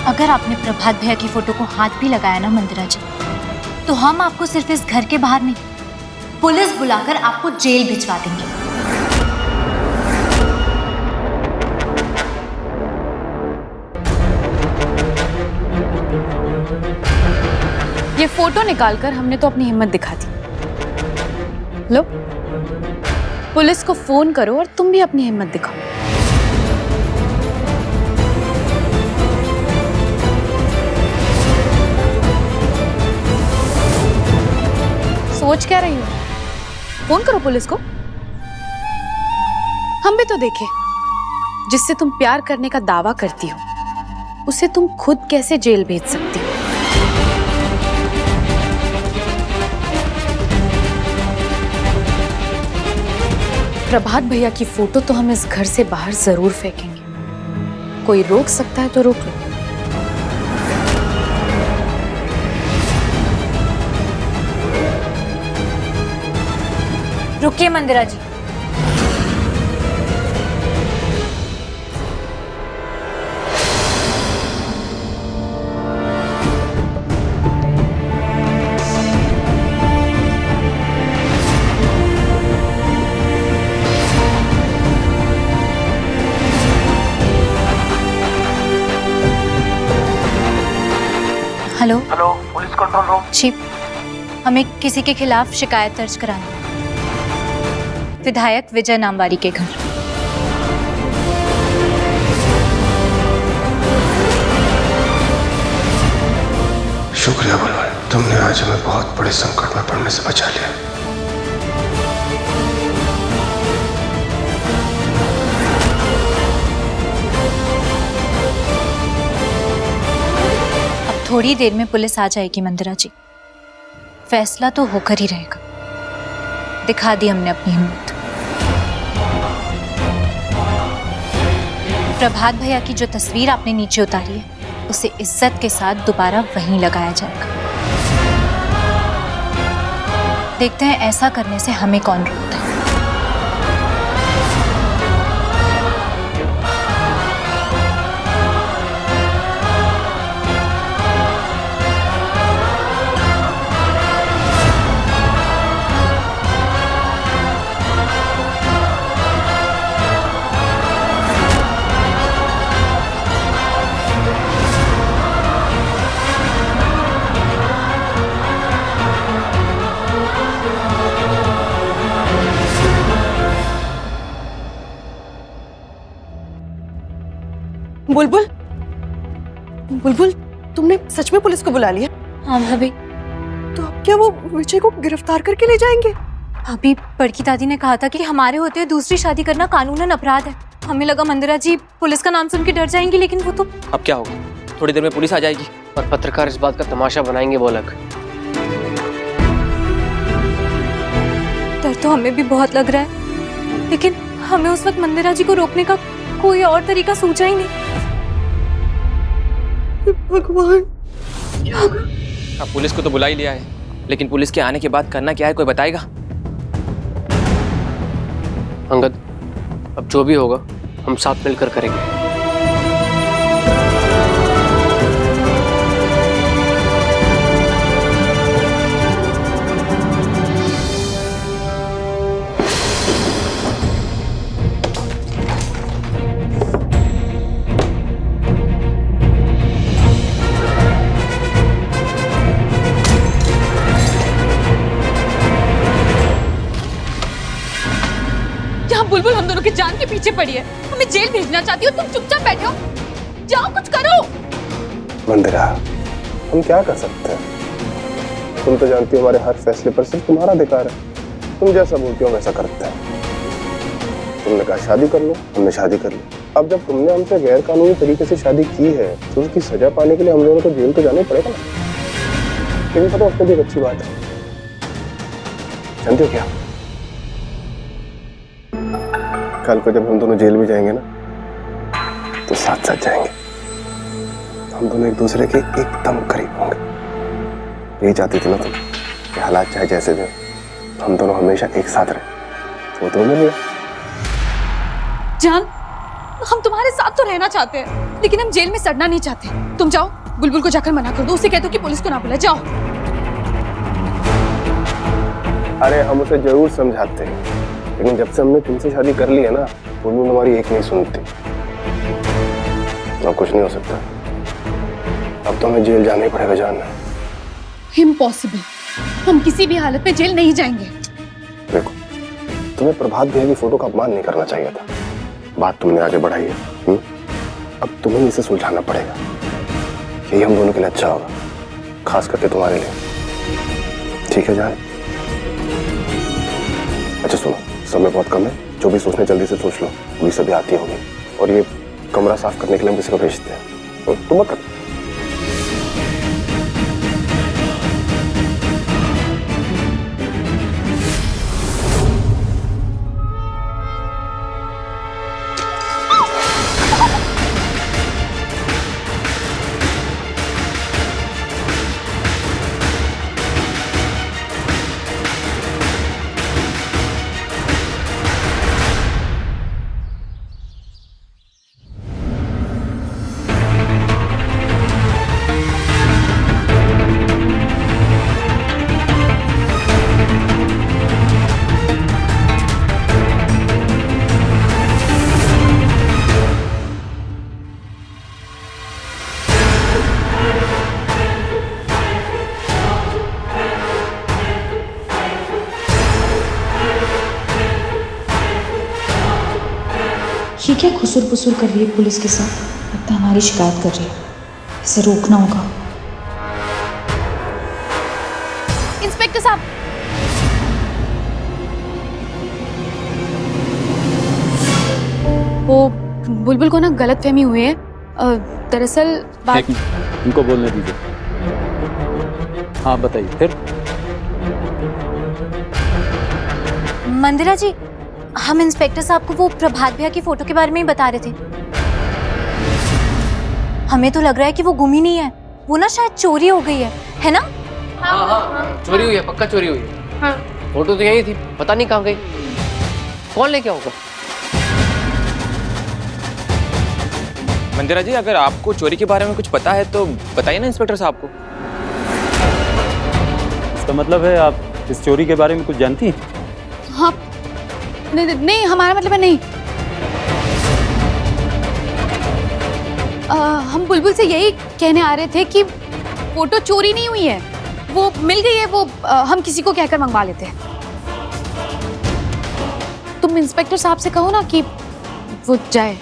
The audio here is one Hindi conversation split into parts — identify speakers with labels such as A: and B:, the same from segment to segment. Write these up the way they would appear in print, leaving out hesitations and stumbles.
A: अगर आपने प्रभात भैया की फोटो को हाथ भी लगाया ना मंदिरा जी, तो हम आपको सिर्फ इस घर के बाहर नहीं, पुलिस बुलाकर आपको जेल भिजवा देंगे।
B: ये फोटो निकालकर हमने तो अपनी हिम्मत दिखा दी। लो, पुलिस को फोन करो और तुम भी अपनी हिम्मत दिखाओ। सोच क्या रही हो? फोन करो पुलिस को। हम भी तो देखे, जिससे तुम प्यार करने का दावा करती हो, उसे तुम खुद कैसे जेल भेज सकती हो? प्रभात भैया की फोटो तो हम इस घर से बाहर जरूर फेंकेंगे। कोई रोक सकता है तो रोक लो।
A: रुकिए Mandira ji. Hello
C: hello, police control room.
A: जी, हमें किसी के खिलाफ शिकायत दर्ज करानी है। विधायक विजय नामवारी के घर।
C: शुक्रिया बुलबुल, तुमने आज हमें बहुत बड़े संकट में पड़ने से बचा लिया।
A: अब थोड़ी देर में पुलिस आ जाएगी मंदिरा जी। फैसला तो होकर ही रहेगा। दिखा दी हमने अपनी हिम्मत। प्रभात भैया की जो तस्वीर आपने नीचे उतारी है, उसे इज्जत के साथ दोबारा वहीं लगाया जाएगा। देखते हैं ऐसा करने से हमें कौन रोकता है।
D: बुलबुल, बुलबुल, तुमने सच में पुलिस को बुला लिया?
A: हाँ भाभी।
D: तो अब क्या वो विजय को गिरफ्तार करके ले जाएंगे?
A: भाभी, बड़की दादी ने कहा था कि हमारे होते हुए दूसरी शादी करना कानूनन अपराध है। हमें लगा मंदिरा जी पुलिस का नाम सुन के डर जाएंगी, लेकिन वो तो।
E: अब क्या होगा? थोड़ी देर में पुलिस आ जाएगी और पत्रकार इस बात का तमाशा बनाएंगे वो अलग।
A: डर तो हमें भी बहुत लग रहा है, लेकिन हमें उस वक्त मंदिरा जी को रोकने का कोई और तरीका सूझा ही नहीं।
D: भगवान,
E: अब पुलिस को तो बुला ही लिया है, लेकिन पुलिस के आने के बाद करना क्या है कोई बताएगा? अंगद, अब जो भी होगा हम साथ मिलकर करेंगे।
B: बुलबुल हम दोनों की जान के पीछे पड़ी है, हमें जेल भेजना चाहती हो, तुम चुपचाप बैठे हो। जाओ कुछ करो।
C: मंदिरा, हम क्या कर सकते हैं? तुम तो जानती हो हमारे हर फैसले पर सिर्फ तुम्हारा अधिकार है। तुम जैसा बोलती हो वैसा करते हैं। तुमने कहा शादी कर लो, हमने शादी कर ली। अब जब तुमने हमसे गैर कानूनी तरीके से शादी की है, तो उसकी सजा पाने के लिए हम लोगों को जेल तो जाना ही पड़ेगा ना। लेकिन पता उसमें भी एक अच्छी बात है, जानते हो क्या? कल को जब हम दोनों जेल में जाएंगे ना, तो साथ साथ जाएंगे। हम दोनों एक दूसरे के एकदम करीब होंगे। यही चाहती थी ना तुम, कि हालात चाहे जैसे भी हो, हम दोनों हमेशा एक साथ रहे। तो मिल गया।
B: जान, हम तुम्हारे साथ तो रहना चाहते हैं, लेकिन हम जेल में सड़ना नहीं चाहते। तुम जाओ, बुलबुल को जाकर मना कर दो, उसे कह दो कि पुलिस को ना बुलाए। जाओ।
C: अरे हम उसे जरूर समझाते हैं, लेकिन जब से हमने तुमसे शादी कर ली है ना, बुलबुल हमारी एक नहीं सुनती। अब कुछ नहीं हो सकता, अब तो हमें जेल जाना ही पड़ेगा। जान,
B: इम्पॉसिबल, हम किसी भी हालत में जेल नहीं जाएंगे।
C: देखो, तुम्हें प्रभात भैया की फोटो का अपमान नहीं करना चाहिए था। बात तुमने आगे बढ़ाई है, अब तुम्हें इसे सुलझाना पड़ेगा। यही हम दोनों के लिए अच्छा होगा, खास करके तुम्हारे लिए। ठीक है जान? अच्छा सुनो, समय बहुत कम है, जो भी सोचना जल्दी से सोच लो, पुलिस अभी आती होगी। और ये कमरा साफ करने के लिए हम किसी को भेजते हैं, तुम मत करना।
F: ये क्या खुसुर पुसुर कर रही है पुलिस के साथ? लगता है हमारी शिकायत कर रही है, इसे रोकना होगा।
B: इंस्पेक्टर साहब, वो बुलबुल को ना गलतफहमी हुई है। दरअसल बात,
G: उनको बोलने दीजिए। हाँ बताइए फिर।
A: मंदिरा जी, हम इंस्पेक्टर साहब को वो प्रभात भैया की फोटो के बारे में ही बता रहे थे। हमें तो लग रहा है कि वो गुम ही नहीं है, वो ना शायद चोरी हो गई है ना?
H: हाँ, चोरी हुई है, पक्का चोरी हुई है। हाँ। फोटो तो यही थी, पता नहीं कहाँ गई, कौन लेके होगा।
E: मंदिरा जी, अगर आपको चोरी के बारे में कुछ पता है तो बताइए ना इंस्पेक्टर साहब को।
G: इसका मतलब है आप इस चोरी के बारे में कुछ जानती हैं?
B: हाँ, नहीं, हमारा मतलब है नहीं। हम बुलबुल से यही कहने आ रहे थे कि फोटो चोरी नहीं हुई है, वो मिल गई है। वो हम किसी को कहकर मंगवा लेते हैं। तुम इंस्पेक्टर साहब से कहो ना कि वो जाए।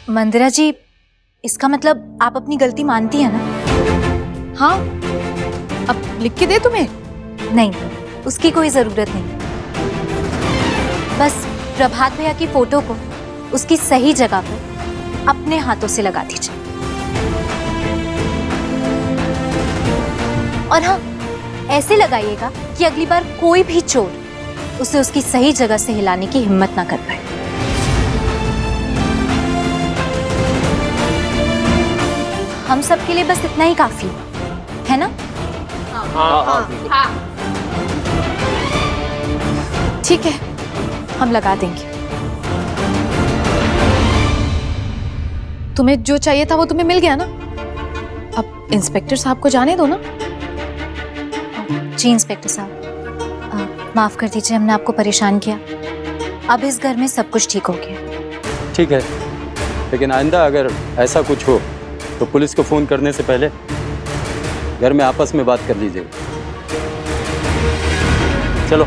A: मंदिरा जी, इसका मतलब आप अपनी गलती मानती है ना?
B: हाँ, अब लिख के दे तुम्हें?
A: नहीं, उसकी कोई जरूरत नहीं। बस प्रभात भैया की फोटो को उसकी सही जगह पर अपने हाथों से लगा दीजिए। और हाँ, ऐसे लगाइएगा कि अगली बार कोई भी चोर उसे उसकी सही जगह से हिलाने की हिम्मत ना कर पाए। हम सबके लिए बस इतना ही काफी है ना?
H: हाँ।
B: ठीक है, हम लगा देंगे। तुम्हें जो चाहिए था वो तुम्हें मिल गया ना? अब इंस्पेक्टर साहब को जाने दो ना।
A: जी इंस्पेक्टर साहब, माफ कर दीजिए, हमने आपको परेशान किया। अब इस घर में सब कुछ ठीक हो गया।
G: ठीक है, लेकिन आइंदा अगर ऐसा कुछ हो तो पुलिस को फोन करने से पहले घर में आपस में बात कर लीजिएगा। चलो।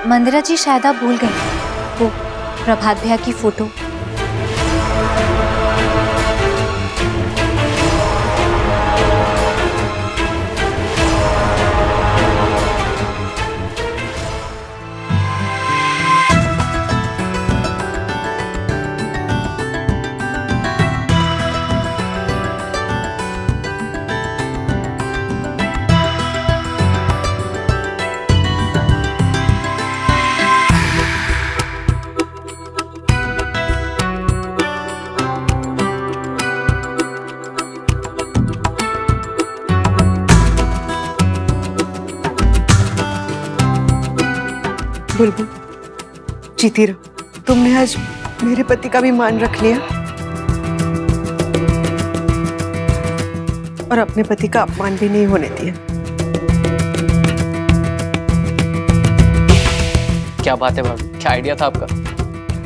A: मंदिरा जी, शायद आप भूल गए वो प्रभात भैया की फोटो।
D: बुलबुल जीती रहो, तुमने आज मेरे पति का भी मान रख लिया और अपने पति का अपमान भी नहीं होने दिया।
H: क्या बात है भाभी, क्या आइडिया था आपका?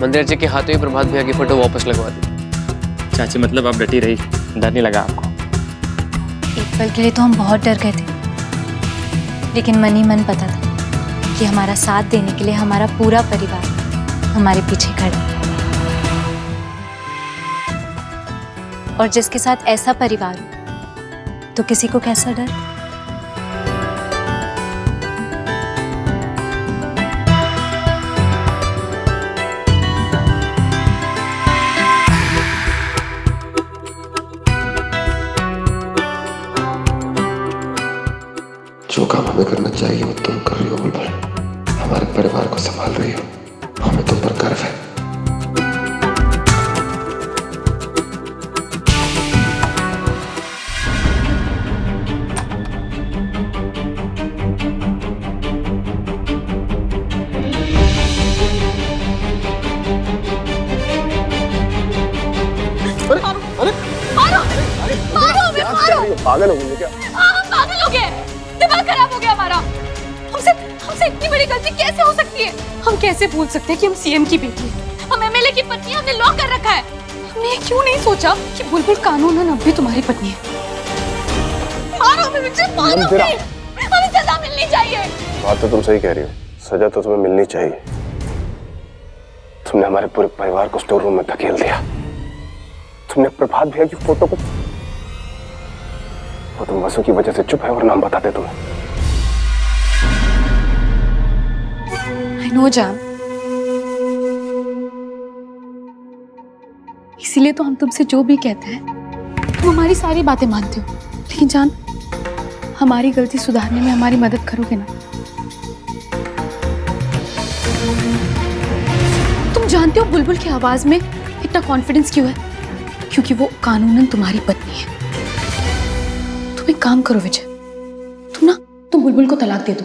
H: मंदिर जी के हाथों ही प्रभात भैया की फोटो वापस लगवा दी।
E: चाची मतलब आप डटी रही, डर नहीं लगा आपको?
A: एक पल के लिए तो हम बहुत डर गए थे, लेकिन मन ही मन पता था कि हमारा साथ देने के लिए हमारा पूरा परिवार हमारे पीछे खड़ा है। और जिसके साथ ऐसा परिवार हो तो किसी को कैसा डर।
C: जो काम हमें करना चाहिए वो तुम कर रही हो बुलबुल, हमारे परिवार को संभाल रही हो, हमें तुम पर गर्व है। पागल हो गई क्या?
B: पागल हो गए, दिमाग खराब हो गया हमारा। हमसे इतनी बड़ी गलती कैसे हो सकती है? हम कैसे भूल सकते हैं कि हम सीएम की बेटी हैं, हम एमएलए की पत्नी, हमने लॉ कर रखा है। हमने ये क्यों नहीं सोचा कि बुलबुल कानूनन अब भी तुम्हारी पत्नी है? मारो हमें मुझे, मारो हमें, हमें सजा मिलनी चाहिए।
C: बात तो तुम सही कह रही हो, सजा तो तुम्हें मिलनी चाहिए। तुमने हमारे पूरे परिवार को स्टोर रूम में धकेल दिया, तुमने प्रभात भैया की फोटो को, वो तुम वसु की वजह से चुप है और नाम बताते तुम्हें।
B: आई नो जान, इसीलिए तो हम तुमसे जो भी कहते हैं तुम हमारी सारी बातें मानते हो। लेकिन जान, हमारी गलती सुधारने में हमारी मदद करोगे ना? तुम जानते हो बुलबुल की आवाज में इतना कॉन्फिडेंस क्यों है? क्योंकि वो कानूनन तुम्हारी पत्नी है। तुम एक काम करो विजय, तुम बुलबुल को तलाक दे दो।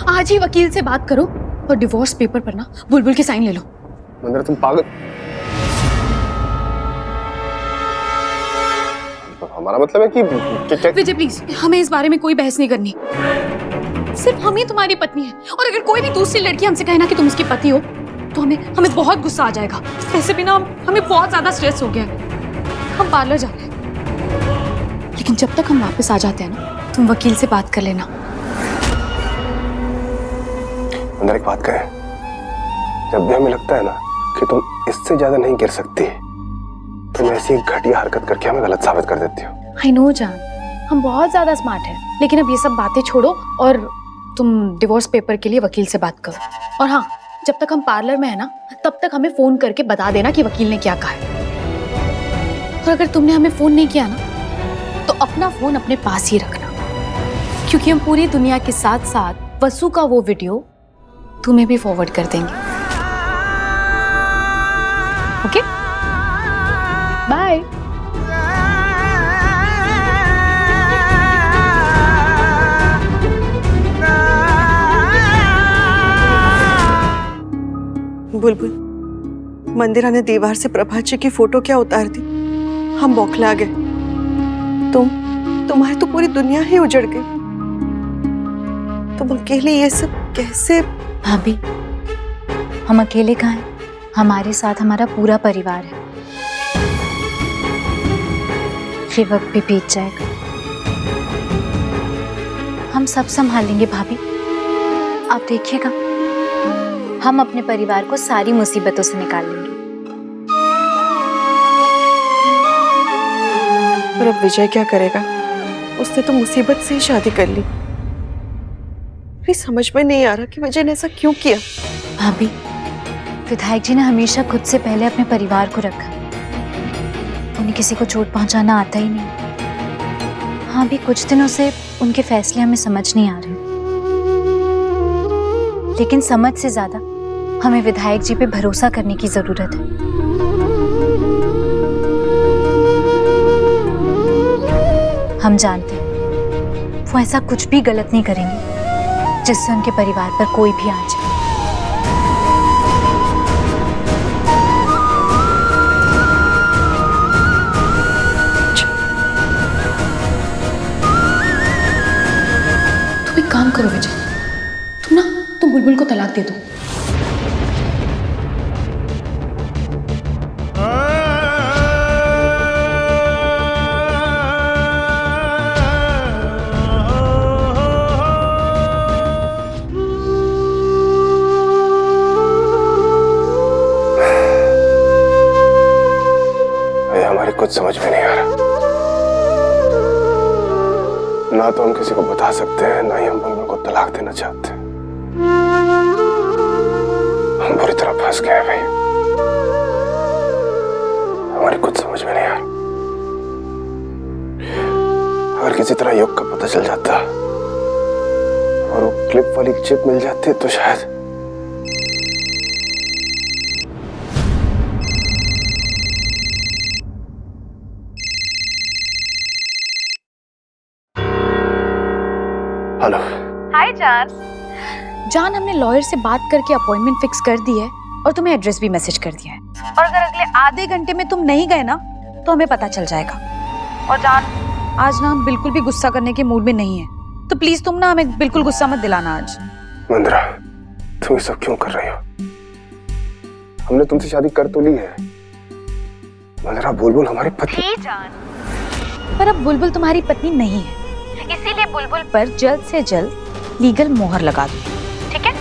B: आज ही वकील से बात करो और डिवोर्स पेपर पर ना बुलबुल के साइन ले लो।
C: मंदिरा तुम पागल, हमारा मतलब है कि
B: विजय प्लीज, हमें इस बारे में कोई बहस नहीं करनी। सिर्फ हम ही तुम्हारी पत्नी है, और अगर कोई भी दूसरी लड़की हमसे कहे ना कि तुम उसकी पति हो तो हमें बहुत गुस्सा आ जाएगा। वैसे भी ना हमें बहुत ज्यादा स्ट्रेस हो गया है। हम पार्लर जा रहे हैं, लेकिन जब तक हम वापस आ जाते हैं ना, तुम वकील से बात कर लेना।
C: अंदर एक बात कहें, जब भी हमें लगता है ना कि तुम इससे ज्यादा नहीं गिर सकती, तुम ऐसी एक घटिया हरकत करके हमें गलत साबित कर देती हो।
B: आई नो जान, हम बहुत ज्यादा स्मार्ट हैं, लेकिन अब ये सब बातें छोड़ो और तुम डिवोर्स पेपर के लिए वकील से बात करो। और हाँ, जब तक हम पार्लर में है ना, तब तक हमें फोन करके बता देना कि वकील ने क्या कहा है। और अगर तुमने हमें फोन नहीं किया ना, तो अपना फोन अपने पास ही रखना, क्योंकि हम पूरी दुनिया के साथ साथ वसु का वो वीडियो तुम्हें भी फॉरवर्ड कर देंगे। Okay, bye.
D: बुलबुल, मंदिरा ने दीवार से प्रभात जी की फोटो क्या उतार दी, हम बौखला गए। तुम्हारी तो पूरी दुनिया ही उजड़ गई। तुम अकेले ये सब कैसे?
A: भाभी, हम अकेले कहाँ हैं? हमारे साथ हमारा पूरा परिवार है। ये वक्त भी बीत जाएगा, हम सब संभाल लेंगे भाभी। आप देखिएगा, हम अपने परिवार को सारी मुसीबतों से निकाल लेंगे।
D: और अब विजय क्या करेगा? उसने तो मुसीबत से ही शादी कर ली। मुझे समझ में नहीं आ रहा कि विजय ने ऐसा क्यों किया।
A: भाभी, विधायक जी ने हमेशा खुद से पहले अपने परिवार को रखा। उन्हें किसी को चोट पहुंचाना आता ही नहीं। हाँ, भी कुछ दिनों से उनके फैसले हमें समझ नहीं आ रहे, लेकिन समझ से ज्यादा हमें विधायक जी पे भरोसा करने की जरूरत है। हम जानते हैं वो ऐसा कुछ भी गलत नहीं करेंगे जिससे उनके परिवार पर कोई भी आ जाए।
B: तुम एक काम करो विजय, तुम बुलबुल को तलाक दे दो।
C: हमारी कुछ समझ में नहीं आ रहा। ना तो हम किसी को बता सकते हैं, ना ही हम बुलबुल को तलाक देना चाहते हैं। हम बुरी तरह फंस गए हैं भाई। हमारी कुछ समझ में नहीं आ रहा। अगर किसी तरह योग का पता चल जाता और वो क्लिप वाली चिप मिल जाती तो शायद। हेलो।
B: हाय जान। जान, हमने लॉयर से बात करके अपॉइंटमेंट फिक्स कर दी है और तुम्हें एड्रेस भी मैसेज कर दिया है। और अगर अगले आधे घंटे में तुम नहीं गए ना तो हमें पता चल जाएगा। और जान, आज ना हम बिल्कुल भी गुस्सा करने के मूड में नहीं है, तो प्लीज तुम ना हमें बिल्कुल गुस्सा मत दिलाना आज।
C: मंदिरा, तुम ये सब क्यों कर रही हो? हमने तुमसे शादी कर तो ली है। मंदिरा, बुलबुल हमारी पत्नी।
B: जान, पर अब बुलबुल तुम्हारी पत्नी नहीं है, इसीलिए बुलबुल पर जल्द से जल्द लीगल मोहर लगा दो, ठीक है?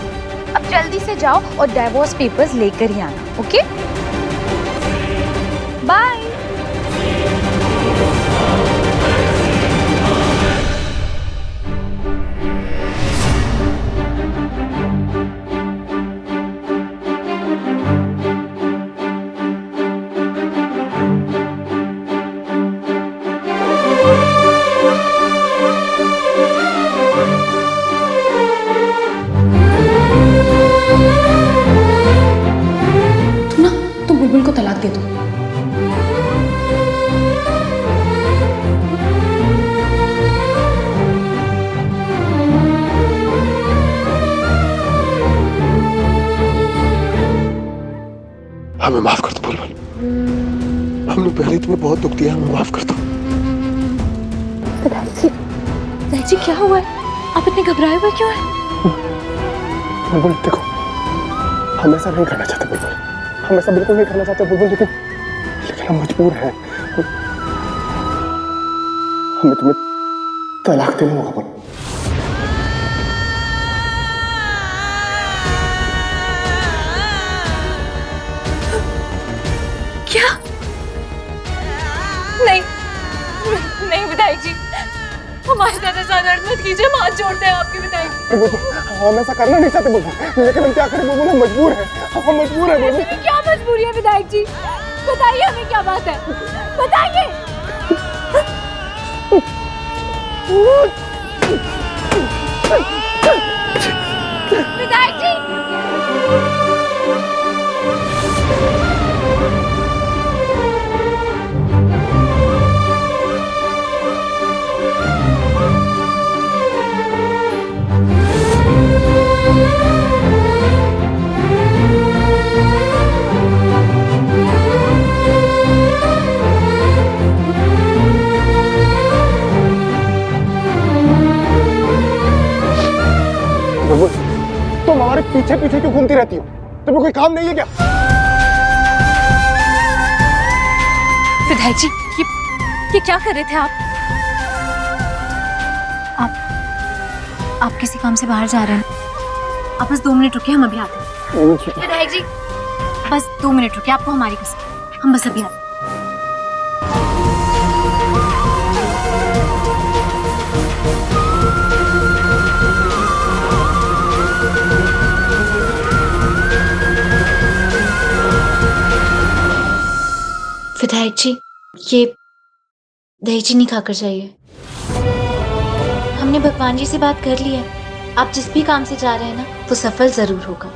B: अब जल्दी से जाओ और डिवोर्स पेपर्स लेकर ही आना, ओके? बाय। तुम बुलबुल को तलाक दे दो।
C: हमें माफ कर दो बुलबुल। हमने पहले तुम्हें बहुत दुख दिया, हमें माफ कर दो।
A: जी क्या हुआ है? आप इतने घबराए हुए क्यों हैं?
C: बुलबुल देखो, हम ऐसा नहीं करना चाहते बुलबुल, हम ऐसा बिल्कुल नहीं करना चाहते बुलबुल, लेकिन हम मजबूर हैं। हमें तुम्हें तलाक देना होगा बुलबुल।
A: क्या? नहीं नहीं विधायक जी, हमारे साथ ऐसा दर्द मत कीजिए, हम हाथ जोड़ते हैं आपके विधायक जी।
C: हम ऐसा करना नहीं चाहते बुलबुल, लेकिन हम क्या करें बुलबुल, हम मजबूर हैं, हम मजबूर हैं बुलबुल।
A: क्या मजबूरी है विधायक जी? बताइए हमें क्या बात है, बताइए। विधायक जी,
C: बुलबुल, तुम हमारे पीछे पीछे क्यों घूमती रहती हो? तुम्हें कोई काम नहीं है क्या?
A: विधायक जी, ये क्या कर रहे थे आप? आप किसी काम से बाहर जा रहे हैं? आप बस 2 मिनट रुकिए, हम अभी आते हैं। विधायक जी, बस 2 मिनट रुकिए, आपको हमारी कसम, हम बस अभी आते हैं। विधायक जी, ये दही चीनी खाकर जाइए। हमने भगवान जी से बात कर ली है, आप जिस भी काम से जा रहे हैं ना, वो सफल जरूर होगा।